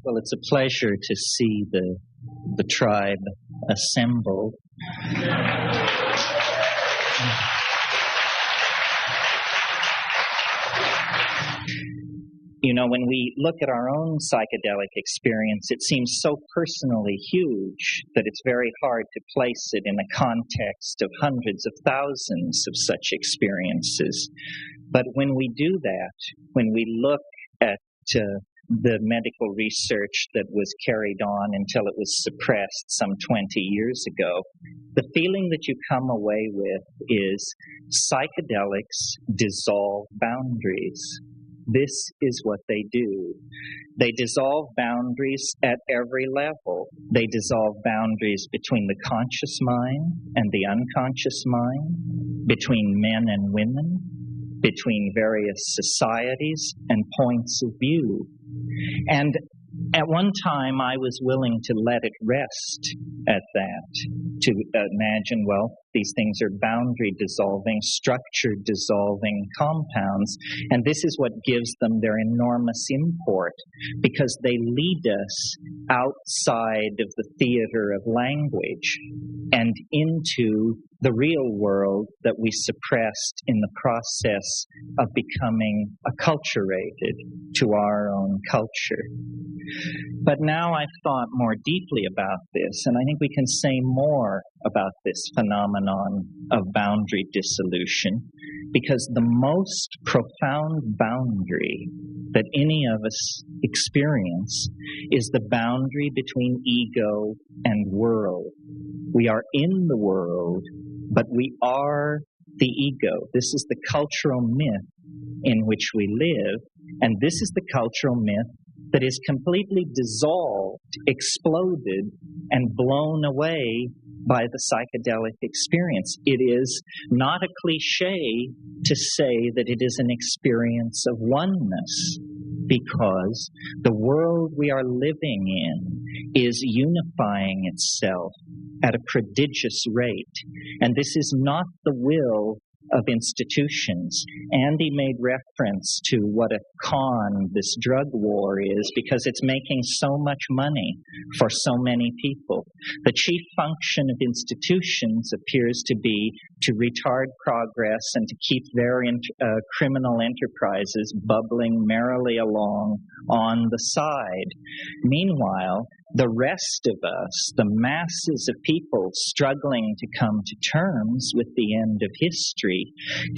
Well, it's a pleasure to see the tribe assembled. You know, when we look at our own psychedelic experience, it seems so personally huge that it's very hard to place it in a context of hundreds of thousands of such experiences. But when we do that, when we look at the medical research that was carried on until it was suppressed some 20 years ago, the feeling that you come away with is psychedelics dissolve boundaries. This is what they do. They dissolve boundaries at every level. They dissolve boundaries between the conscious mind and the unconscious mind, between men and women, between various societies and points of view. And at one time, I was willing to let it rest at that, to imagine, well, these things are boundary dissolving, structure dissolving compounds, and this is what gives them their enormous import, because they lead us outside of the theater of language and into the real world that we suppressed in the process of becoming acculturated to our own culture. But now I've thought more deeply about this, and I think we can say more about this phenomenon of boundary dissolution, because the most profound boundary that any of us experience is the boundary between ego and world. We are in the world, but we are the ego. This is the cultural myth in which we live, and this is the cultural myth that is completely dissolved, exploded, and blown away by the psychedelic experience. It is not a cliche to say that it is an experience of oneness, because the world we are living in is unifying itself at a prodigious rate. And this is not the will of institutions. Andy made reference to what a con this drug war is, because it's making so much money for so many people. The chief function of institutions appears to be to retard progress and to keep their criminal enterprises bubbling merrily along on the side. Meanwhile, the rest of us, the masses of people struggling to come to terms with the end of history,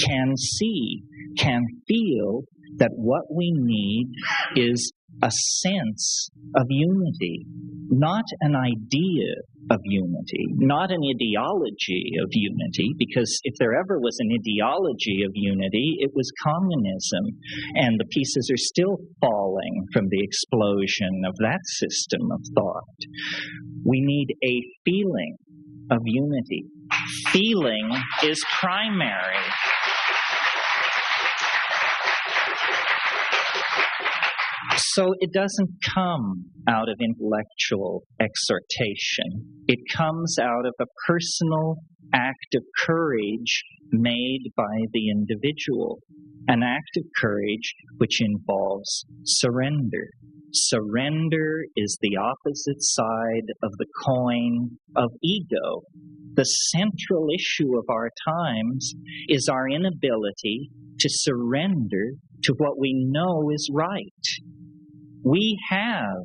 can see, can feel that what we need is a sense of unity, not an idea of unity, not an ideology of unity, because if there ever was an ideology of unity, it was communism, and the pieces are still falling from the explosion of that system of thought. We need a feeling of unity. Feeling is primary. So it doesn't come out of intellectual exhortation. It comes out of a personal act of courage made by the individual, an act of courage which involves surrender. Surrender is the opposite side of the coin of ego. The central issue of our times is our inability to surrender to what we know is right. We have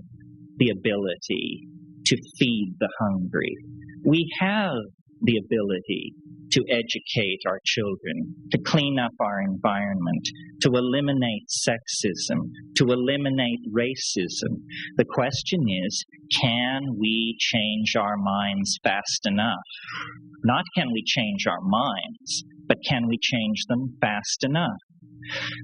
the ability to feed the hungry. We have the ability to educate our children, to clean up our environment, to eliminate sexism, to eliminate racism. The question is, can we change our minds fast enough? Not can we change our minds, but can we change them fast enough?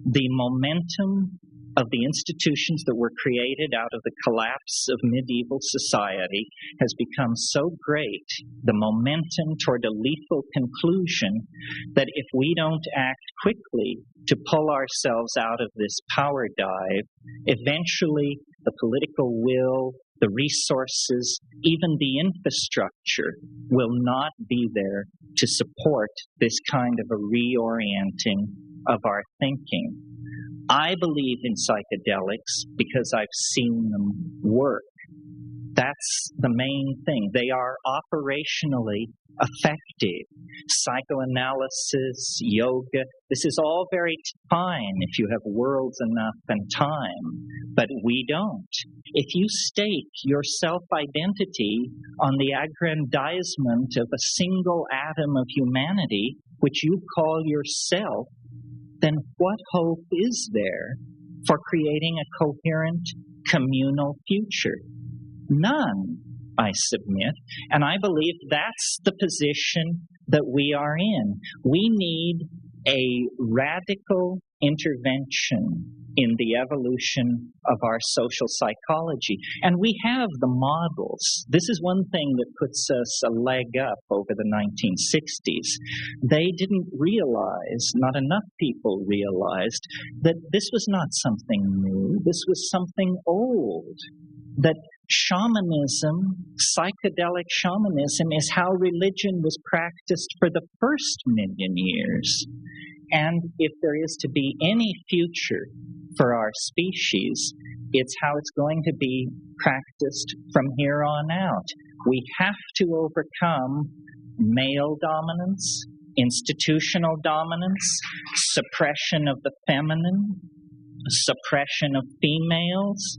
The momentum of the institutions that were created out of the collapse of medieval society has become so great, the momentum toward a lethal conclusion, that if we don't act quickly to pull ourselves out of this power dive, eventually the political will, the resources, even the infrastructure will not be there to support this kind of a reorienting of our thinking. I believe in psychedelics because I've seen them work. That's the main thing. They are operationally effective. Psychoanalysis, yoga, this is all very fine if you have worlds enough and time, but we don't. If you stake your self-identity on the aggrandizement of a single atom of humanity, which you call yourself, then what hope is there for creating a coherent communal future? None, I submit, and I believe that's the position that we are in. We need a radical intervention in the evolution of our social psychology. And we have the models. This is one thing that puts us a leg up over the 1960s. They didn't realize, not enough people realized, that this was not something new. This was something old. That shamanism, psychedelic shamanism, is how religion was practiced for the first million years. And if there is to be any future for our species, it's how it's going to be practiced from here on out. We have to overcome male dominance, institutional dominance, suppression of the feminine, suppression of females,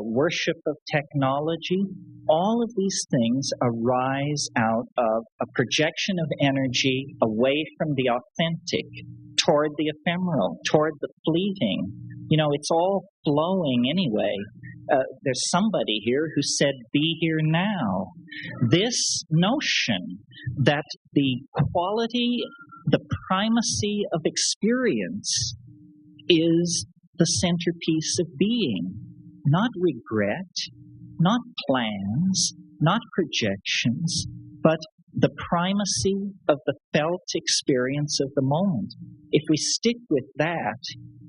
worship of technology. All of these things arise out of a projection of energy away from the authentic, toward the ephemeral, toward the fleeting. You know, it's all flowing anyway. There's somebody here who said, be here now. This notion that the quality, the primacy of experience is the centerpiece of being. Not regret, not plans, not projections, but the primacy of the felt experience of the moment. If we stick with that,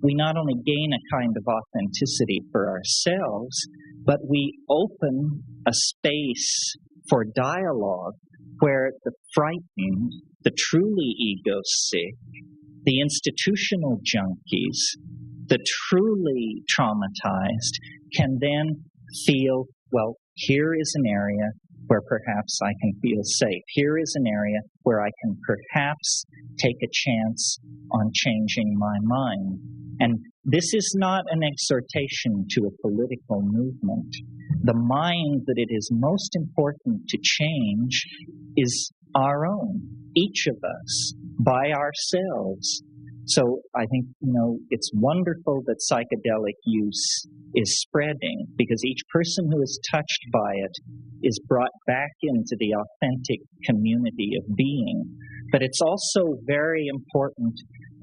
we not only gain a kind of authenticity for ourselves, but we open a space for dialogue where the frightened, the truly ego-sick, the institutional junkies, the truly traumatized can then feel, well, here is an area where perhaps I can feel safe. Here is an area where I can perhaps take a chance on changing my mind. And this is not an exhortation to a political movement. The mind that it is most important to change is our own, each of us, by ourselves. So I think, it's wonderful that psychedelic use is spreading because each person who is touched by it is brought back into the authentic community of being. But it's also very important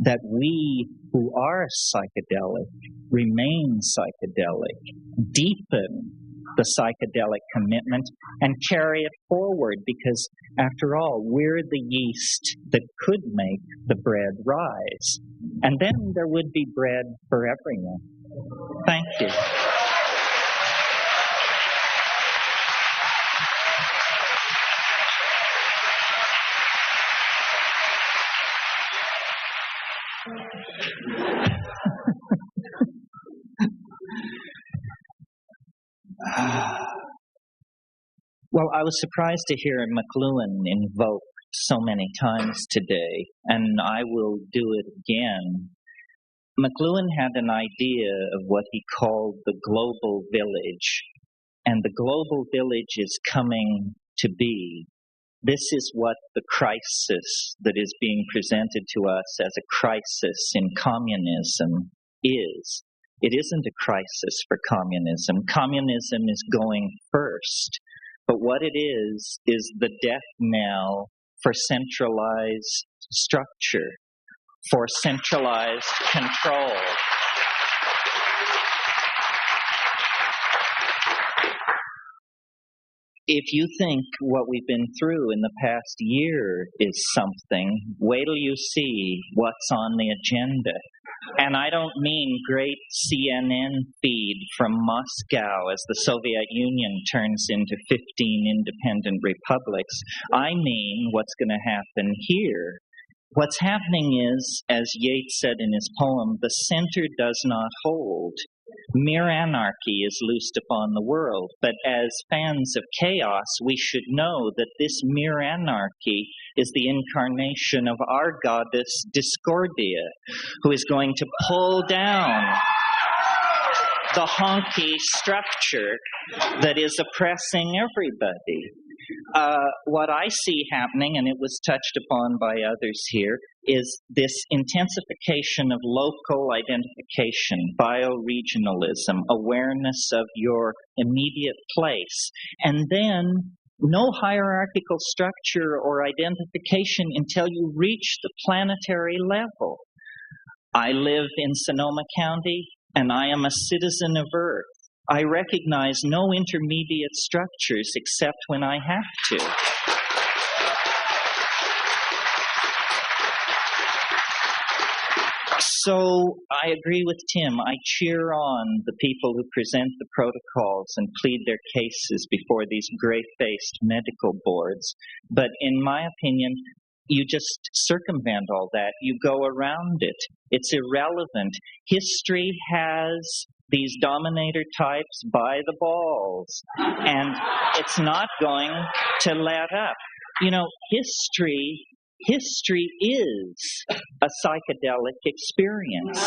that we who are psychedelic remain psychedelic, deepen the psychedelic commitment, and carry it forward because, after all, we're the yeast that could make the bread rise. And then there would be bread for everyone. Thank you. Well, I was surprised to hear McLuhan invoked so many times today, and I will do it again. McLuhan had an idea of what he called the global village, and the global village is coming to be. This is what the crisis that is being presented to us as a crisis in communism is. It isn't a crisis for communism. Communism is going first. But what it is the death knell for centralized structure, for centralized control. If you think what we've been through in the past year is something, wait till you see what's on the agenda. And I don't mean great CNN feed from Moscow as the Soviet Union turns into 15 independent republics. I mean what's going to happen here What's happening is, as Yeats said in his poem, the center does not hold. Mere anarchy is loosed upon the world, but as fans of chaos, we should know that this mere anarchy is the incarnation of our goddess Discordia, who is going to pull down the honky structure that is oppressing everybody. What I see happening, and it was touched upon by others here, is this intensification of local identification, bioregionalism, awareness of your immediate place, and then no hierarchical structure or identification until you reach the planetary level. I live in Sonoma County, and I am a citizen of Earth. I recognize no intermediate structures except when I have to. So I agree with Tim. I cheer on the people who present the protocols and plead their cases before these gray-faced medical boards. But in my opinion, you just circumvent all that. You go around it. It's irrelevant. History has these dominator types by the balls, and it's not going to let up. You know, history is a psychedelic experience.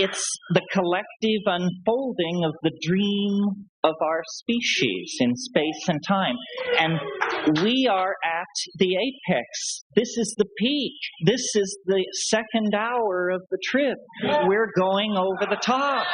It's the collective unfolding of the dream of our species in space and time. And we are at the apex. This is the peak. This is the second hour of the trip. We're going over the top.